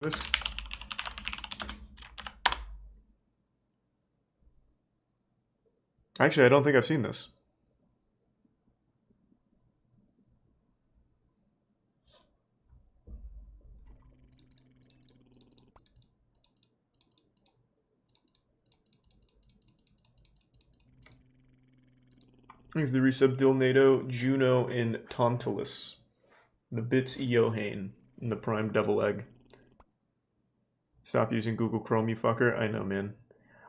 This. Actually, I don't think I've seen this. Thanks to the resub Dilnado, Juno, and Tontilus. The Bits Eohane, and the Prime Devil Egg. Stop using Google Chrome, you fucker. I know, man.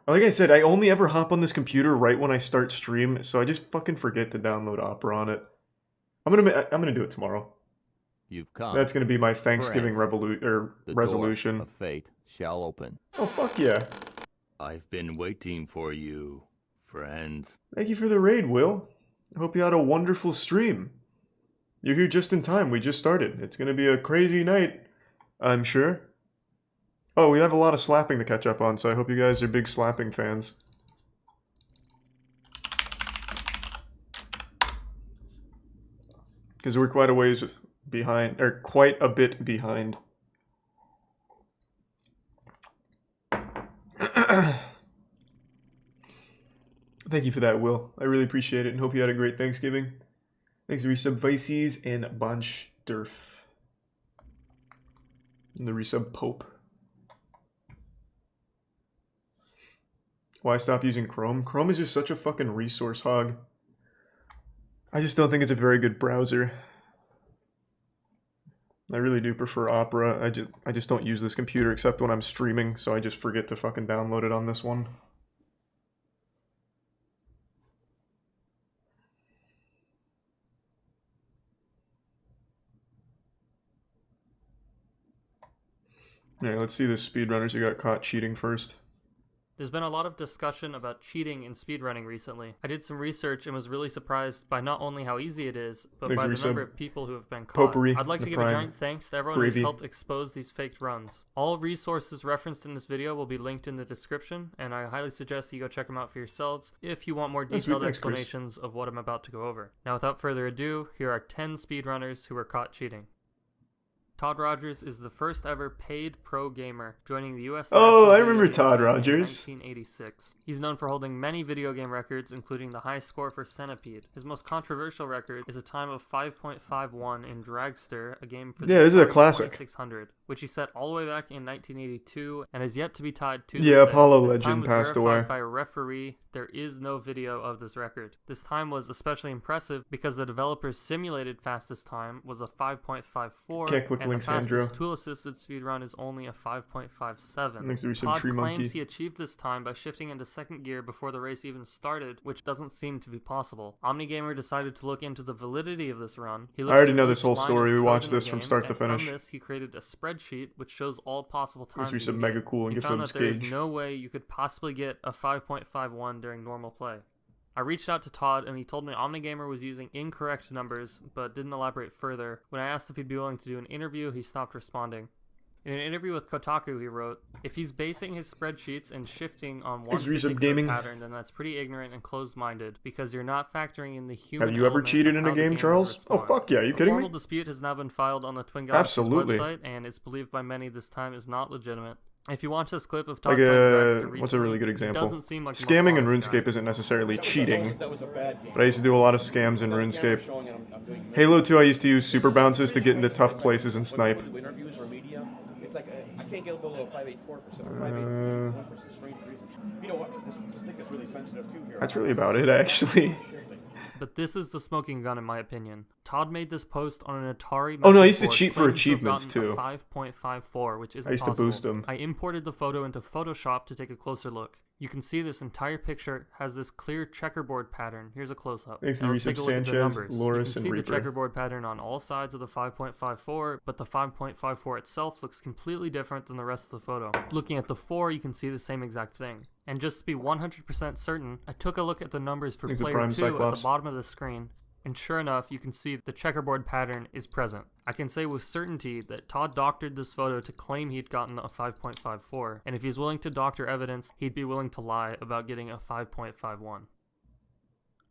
Like I said, I only ever hop on this computer right when I start stream, so I just fucking forget to download Opera on it. I'm gonna do it tomorrow. You've come. That's gonna be my Thanksgiving resolution. The door of fate shall open. Oh fuck yeah! I've been waiting for you, friends. Thank you for the raid, Will. I hope you had a wonderful stream. You're here just in time. We just started. It's gonna be a crazy night, I'm sure. Oh, we have a lot of slapping to catch up on, so I hope you guys are big slapping fans. Because we're quite a ways behind, or quite a bit behind. Thank you for that, Will. I really appreciate it and hope you had a great Thanksgiving. Thanks to resub Vices and Bunch Durf. And the resub Pope. Why stop using Chrome? Chrome is just such a fucking resource hog. I just don't think it's a very good browser. I really do prefer Opera. I just don't use this computer except when I'm streaming, so I just forget to fucking download it on this one. Alright, let's see the speedrunners who got caught cheating first. There's been a lot of discussion about cheating in speedrunning recently. I did some research and was really surprised by not only how easy it is, but by the number of people who have been caught. I'd like to give a giant thanks to everyone who's helped expose these faked runs. All resources referenced in this video will be linked in the description, and I highly suggest you go check them out for yourselves if you want more detailed explanations of what I'm about to go over. Now without further ado, here are 10 speedrunners who were caught cheating. Todd Rogers is the first ever paid pro gamer, joining the US. Oh, I remember Todd Rogers. In 1986. He's known for holding many video game records, including the high score for Centipede. His most controversial record is a time of 5.51 in Dragster, a game for the this is a classic. 2600, which he set all the way back in 1982 and is yet to be tied to. Yeah, Apollo Legend passed away. By a referee, there is no video of this record. This time was especially impressive because the developer's simulated fastest time was a 5.54. And the fastest tool-assisted speedrun is only a 5.57. Todd claims he achieved this time by shifting into second gear before the race even started, which doesn't seem to be possible. OmniGamer decided to look into the validity of this run. I already know this whole story. We watched this from start to finish. From this, he created a spreadsheet which shows all possible times. He mega cool and he found that there is no way you could possibly get a 5.51 during normal play. I reached out to Todd and he told me OmniGamer was using incorrect numbers, but didn't elaborate further. When I asked if he'd be willing to do an interview, he stopped responding. In an interview with Kotaku, he wrote, "If he's basing his spreadsheets and shifting on one particular pattern, then that's pretty ignorant and closed-minded, because you're not factoring in the human Have you ever cheated in a game, Charles? Oh, fuck yeah, are you kidding me? A formal dispute has now been filed on the Twin Galaxies website, and it's believed by many this time is not legitimate. If you watch this clip of Todd playing Dragster recently, what's a really good example? It doesn't seem like scamming in RuneScape isn't necessarily cheating, but I used to do a lot of scams in RuneScape. Halo 2, I used to use super bounces to get into tough places and snipe. It's like I can't get below 584 for some 581 for some strange reasons. You know what? This stick is really sensitive too here. That's really about it, actually. But this is the smoking gun in my opinion. Todd made this post on an Atari. Oh no, I used to cheat for achievements too. 5.54, which isn't I used possible. to boost them. I imported the photo into Photoshop to take a closer look. You can see this entire picture has this clear checkerboard pattern. Here's a close-up. Thanks to Resub Sanchez, Loris, and Reaper. You can see the checkerboard pattern on all sides of the 5.54, but the 5.54 itself looks completely different than the rest of the photo. Looking at the 4, you can see the same exact thing. And just to be 100% certain, I took a look at the numbers for player 2 at the bottom of the screen, and sure enough, you can see the checkerboard pattern is present. I can say with certainty that Todd doctored this photo to claim he'd gotten a 5.54, and if he's willing to doctor evidence, he'd be willing to lie about getting a 5.51.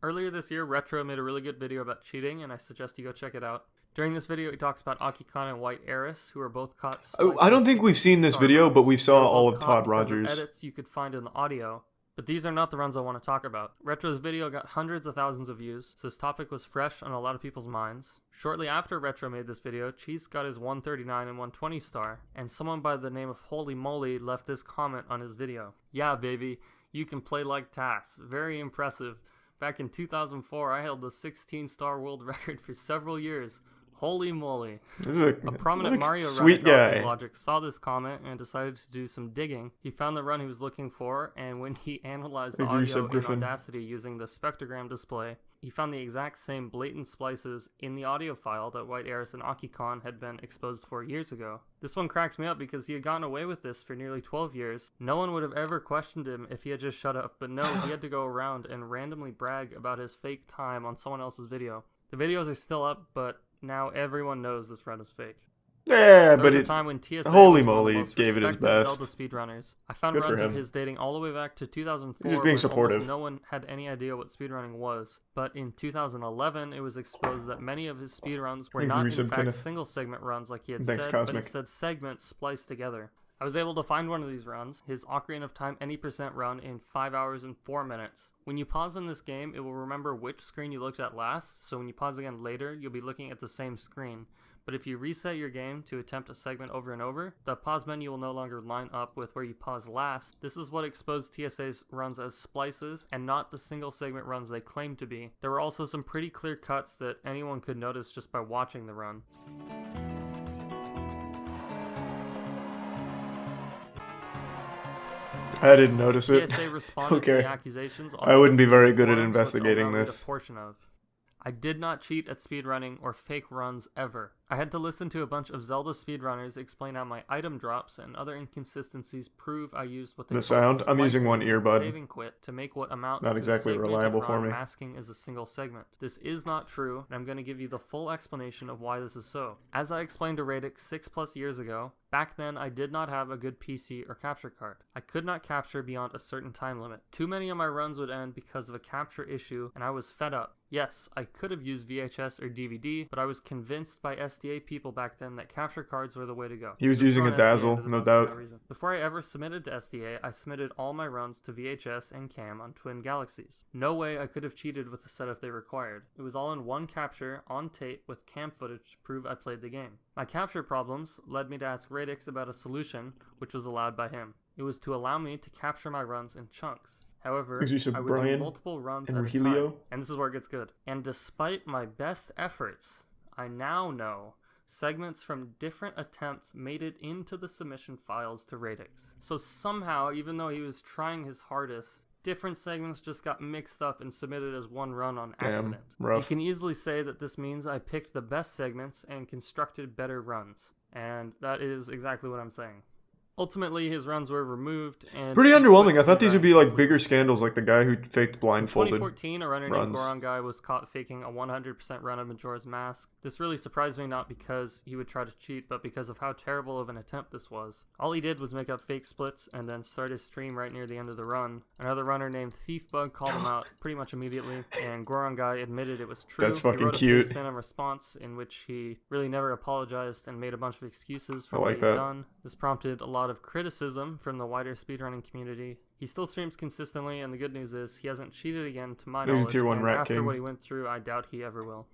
Earlier this year, Retro made a really good video about cheating, and I suggest you go check it out. During this video, he talks about Akikon and White Eris, who are both caught. I don't think we've seen this video, but we saw all of Todd Rogers. Edits you could find in the audio. But these are not the runs I want to talk about. Retro's video got hundreds of thousands of views, so this topic was fresh on a lot of people's minds. Shortly after Retro made this video, Cheese got his 139 and 120 star, and someone by the name of Holy Moly left this comment on his video. Yeah, baby, you can play like Tass. Very impressive. Back in 2004, I held the 16-star world record for several years. Holy moly. This is a prominent Mario sweet guy. Logic saw this comment and decided to do some digging. He found the run he was looking for, and when he analyzed the audio in Audacity using the spectrogram display, he found the exact same blatant splices in the audio file that White Eris and Akikon had been exposed for years ago. This one cracks me up because he had gotten away with this for nearly 12 years. No one would have ever questioned him if he had just shut up, but no, he had to go around and randomly brag about his fake time on someone else's video. The videos are still up, but now everyone knows this run is fake. Yeah, but it, time when TSA holy moly, gave it his best. Zelda speedrunners. I found runs of his dating all the way back to 2004. He's being supportive. No one had any idea what speedrunning was. But in 2011, it was exposed that many of his speedruns were not in fact single segment runs like he had said, but instead segments spliced together. I was able to find one of these runs, his Ocarina of Time any % run, in 5 hours and 4 minutes. When you pause in this game, it will remember which screen you looked at last, so when you pause again later, you'll be looking at the same screen. But if you reset your game to attempt a segment over and over, the pause menu will no longer line up with where you paused last. This is what exposed TSA's runs as splices, and not the single segment runs they claimed to be. There were also some pretty clear cuts that anyone could notice just by watching the run. I didn't notice it. TSA responded okay. to the accusations. I wouldn't be very good at investigating this. I did not cheat at speedrunning or fake runs ever. I had to listen to a bunch of Zelda speedrunners explain how my item drops and other inconsistencies prove I used what they the sound. I'm using one earbud. Saving quit to make what amounts not exactly to reliable for me. Masking as a single segment. This is not true, and I'm going to give you the full explanation of why this is so. As I explained to Radix 6+ years ago, back then I did not have a good PC or capture card. I could not capture beyond a certain time limit. Too many of my runs would end because of a capture issue, and I was fed up. Yes, I could have used VHS or DVD, but I was convinced by SDA people back then that capture cards were the way to go. He was using a Dazzle, no doubt. Before I ever submitted to SDA, I submitted all my runs to VHS and CAM on Twin Galaxies. No way I could have cheated with the setup they required. It was all in one capture, on tape, with CAM footage to prove I played the game. My capture problems led me to ask Radix about a solution, which was allowed by him. It was to allow me to capture my runs in chunks. However, I would do multiple runs at a time, and this is where it gets good. And despite my best efforts, I now know segments from different attempts made it into the submission files to Radix. So somehow, even though he was trying his hardest, different segments just got mixed up and submitted as one run on accident. Rough. You can easily say that this means I picked the best segments and constructed better runs. And that is exactly what I'm saying. Ultimately, his runs were removed and... Pretty underwhelming. I thought these would be like bigger scandals, like the guy who faked blindfolded In 2014, a runner named Goron Guy was caught faking a 100% run of Majora's Mask. This really surprised me, not because he would try to cheat, but because of how terrible of an attempt this was. All he did was make up fake splits and then start his stream right near the end of the run. Another runner named Thiefbug called him out pretty much immediately, and Goron Guy admitted it was true. That's fucking he wrote cute. a face in response in which he really never apologized and made a bunch of excuses for what he'd done. This prompted a lot of criticism from the wider speedrunning community. He still streams consistently, and the good news is he hasn't cheated again to my knowledge, and after what he went through, I doubt he ever will.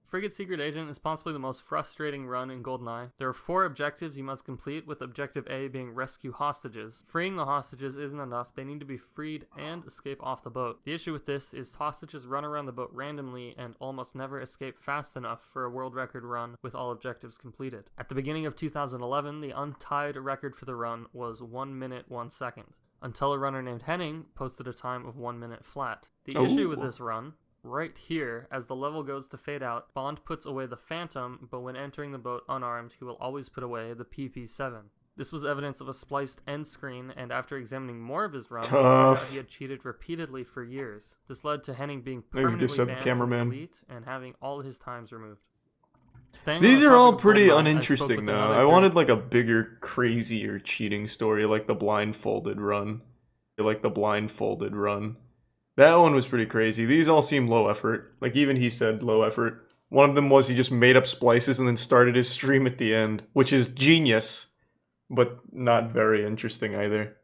Frigate Secret Agent is possibly the most frustrating run in GoldenEye. There are 4 objectives you must complete, with Objective A being rescue hostages. Freeing the hostages isn't enough, they need to be freed and escape off the boat. The issue with this is hostages run around the boat randomly and almost never escape fast enough for a world record run with all objectives completed. At the beginning of 2011, the untied record for the run was 1 minute 1 second, until a runner named Henning posted a time of 1 minute flat. The issue with this run, right here, as the level goes to fade out, Bond puts away the Phantom, but when entering the boat unarmed, he will always put away the PP7. This was evidence of a spliced end screen, and after examining more of his runs, he found out he had cheated repeatedly for years. This led to Henning being permanently banned from the Elite and having all his times removed. These are all pretty uninteresting though. I wanted like a bigger, crazier cheating story, like the blindfolded run. That one was pretty crazy. These all seem low effort. Like even he said low effort. One of them was he just made up splices and then started his stream at the end, which is genius, but not very interesting either.